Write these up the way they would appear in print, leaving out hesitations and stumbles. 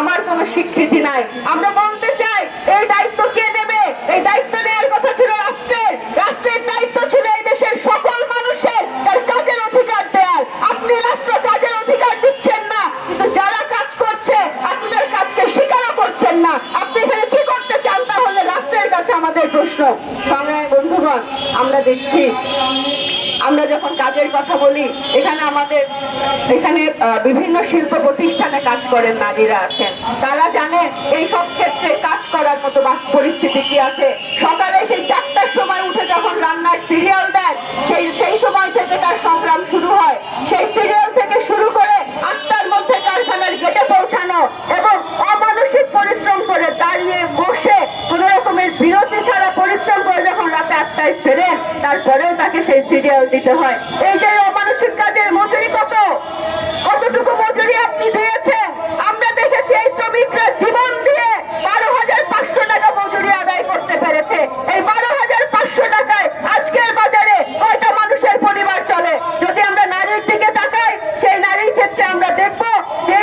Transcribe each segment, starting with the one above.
আমার কোনো স্বীকৃতি নাই। আমরা বলতে চাই এই দায়িত্ব কে নেবে? এই দায়িত্ব নেওয়ার কথা ছিল রাষ্ট্রের। রাষ্ট্রের দায়িত্ব ছিল এই দেশের সকল মানুষের তার কাজের অধিকার দেওয়ার। আপনি রাষ্ট্র কাজের অধিকার দিচ্ছেন না, কিন্তু যারা কাজ করছে আপনাদের কাজকে স্বীকারও করছেন না। আপনি এখানে কি করতে চান? তাহলে রাষ্ট্রের কাছে আমাদের প্রশ্ন। সংগ্রামী বন্ধুগণ, আমরা দেখছি আমরা যখন কাজের কথা বলি, এখানে বিভিন্ন শিল্প প্রতিষ্ঠানে কাজ করেন নারীরা আছেন, তারা জানেন এই সব ক্ষেত্রে কাজ করার মতো পরিস্থিতি কি আছে। সকালে সেই 4টার সময় উঠে যখন রান্নার সিরিয়াল দেন, সেই সময় থেকে তার সংগ্রাম শুরু হয়। সেই সিরিয়াল থেকে শুরু করে 8টার মধ্যে কারখানার গেটে পৌঁছানো এবং অমানসিক পরিশ্রম করে দাঁড়িয়ে বসে কোন রকমের বিরতি ছাড়া পরিশ্রম করে যখন রাতে 8টায় ফেরেন, তারপরেও তাকে সেই সিরিয়াল দিতে হয়। এই যে অমানসিক কাজের মজুরি কতটুকু মজুরি আপনি দিয়েছেন? আমরা দেখেছি এই শ্রমিকরা জীবন দিয়ে 12,500 টাকা মজুরি আদায় করতে পেরেছে। এই 12,500 টাকায় আজকের বাজারে কয়টা মানুষের পরিবার চলে? যদি আমরা নারীর দিকে তাকাই, সেই নারীর ক্ষেত্রে আমরা দেখব যে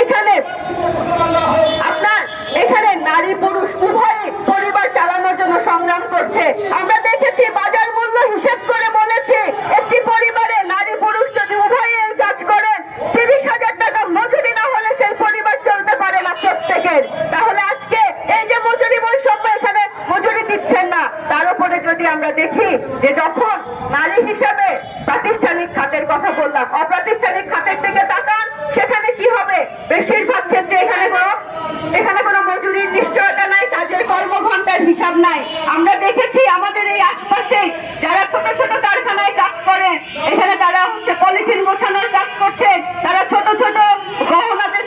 এখানে নারী পুরুষ উভয়ই পরিবার চালানোর জন্য সংগ্রাম করছে। আমরা দেখেছি বাজার মূল্য হিসেব করে বলেছি একটি পরিবারে নারী পুরুষ যদি উভয়ের কাজ করেন 30,000 টাকা মজুরি না হলে সেই পরিবার চলতে পারে না প্রত্যেকের। তাহলে আজকে এই যে মজুরি বৈষম্য, এখানে মজুরি দিচ্ছেন না, তার উপরে যদি আমরা দেখি যে যখন নারী হিসাবে প্রাতিষ্ঠানিক খাতের কথা বললাম, অপ্রাতিষ্ঠানিক খাতের দিকে তাকান, সেখানে কি হবে? বেশিরভাগ ক্ষেত্রে এখানে কোনো মজুরির নিশ্চয়তা নাই, কাজের কর্মঘণ্টার হিসাব নাই। আমরা দেখেছি আমাদের এই আশপাশে যারা ছোট ছোট কারখানায় কাজ করেন, এখানে তারা পলিথিন গোছানোর কাজ করছেন, তারা ছোট ছোট গহনাতে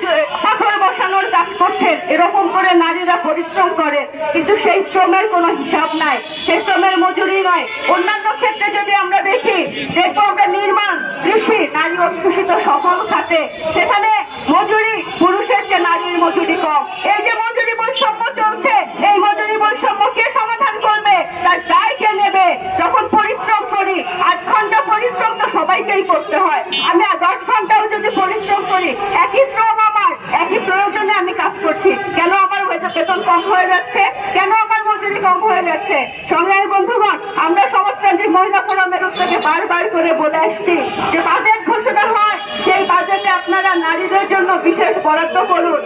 পাথর বসানোর কাজ করছেন। এরকম করে নারীরা পরিশ্রম করে, কিন্তু সেই শ্রমের কোনো হিসাব নাই, সেই শ্রমের মজুরি নয়। অন্যান্য ক্ষেত্রে যদি আমরা দেখি, দেখবো আমরা নির্মাণ, কৃষি, নারী অধ্যুষিত সকল খাতে সেখানে মজুরি পুরুষের চেয়ে নারীর মজুরি কম। এই যে মজুরি বৈষম্য চলছে, এই মজুরি বৈষম্য কে সমাধান করবে? তার দায় কে নেবে? যখন পরিশ্রম করি, 8 ঘন্টা পরিশ্রম তো সবাইকেই করতে হয়। আমি 10 ঘন্টাও যদি পরিশ্রম করি, একই শ্রম আমার, একই প্রয়োজনে আমি কাজ করছি, কেন আমার বেতন কম হয়ে যাচ্ছে? কেন আমার মজুরি কম হয়ে যাচ্ছে? সংগ্রামী বন্ধুগণ, আমরা সমাজতান্ত্রিক মহিলা ফোরামের উদ্যোগে বারবার করে বলে আসছি যে বাজেট ঘোষণা হয়, সেই বাজেটে আপনারা নারীদের জন্য বিশেষ বরাদ্দ করুন,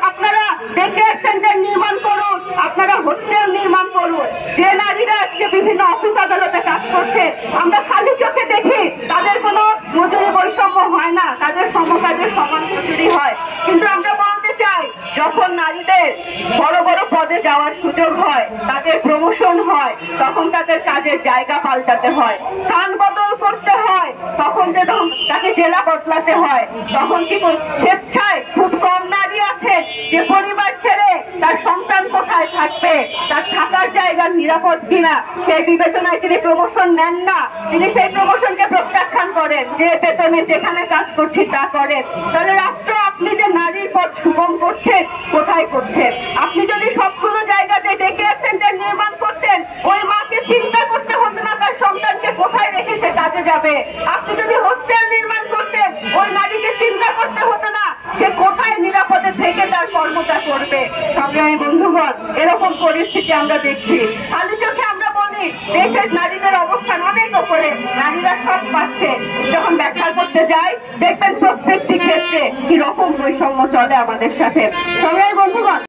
আপনারা ডে কেয়ার সেন্টার নির্মাণ করুন, আপনারা হোস্টেল নির্মাণ করুন। যে নারীরা আজকে বিভিন্ন অফিস আদালতে কাজ করছে, আমরা খালি চোখে দেখি তাদের কোনো মজুরি বৈষম্য হয় না, তাদের সমকাজের সমান মজুরি হয়। কিন্তু আমরা বলতে চাই, যখন নারীদের বড় বড় পদে যাওয়ার সুযোগ হয়, তাদের প্রমোশন হয়, তখন তাদের কাজের জায়গা পাল্টাতে হয়, স্থান বদল করতে হয়, তখন তাকে জেলা বদলাতে হয়। তখন কি স্বেচ্ছায় খুব কম নারী আছে যে পরিবার ছেড়ে তার সন্তান কোথায় থাকবে, তার থাকার জায়গা নিরাপদ কিনা, সেই বিবেচনায় তিনি প্রমোশন নেন না। তিনি সেই প্রমোশনকে প্রত্যাখ্যান করেন, যে বেতনে যেখানে কাজ করছি তা করেন। তাহলে রাষ্ট্র, আপনি যে নারীর পদ সুগম করছেন, কোথায় করছেন? আপনি যদি সবগুলো জায়গাতে ডে কেয়ার সেন্টার নির্মাণ করতেন, ওই মাকে চিন্তা করতে হতো না তার সন্তানকে কোথায় রেখে সে কাজে যাবে। আপনি যদি হোস্টেল নির্মাণ করতেন, ওই নারীকে চিন্তা করতে হতো না সে কোথায় নিরাপদে থেকে তার কর্মটা করবে। সংগ্রামী বন্ধুগণ, এরকম পরিস্থিতি আমরা দেখছি। খালি চোখে আমরা বলি দেশের নারীদের অবস্থান অনেক উপরে, নারীরা সব পাচ্ছে, যখন ব্যাখ্যা করতে যাই দেখবেন প্রত্যেকটি ক্ষেত্রে কি রকম বৈষম্য চলে আমাদের সাথে। সংগ্রামী বন্ধুগণ,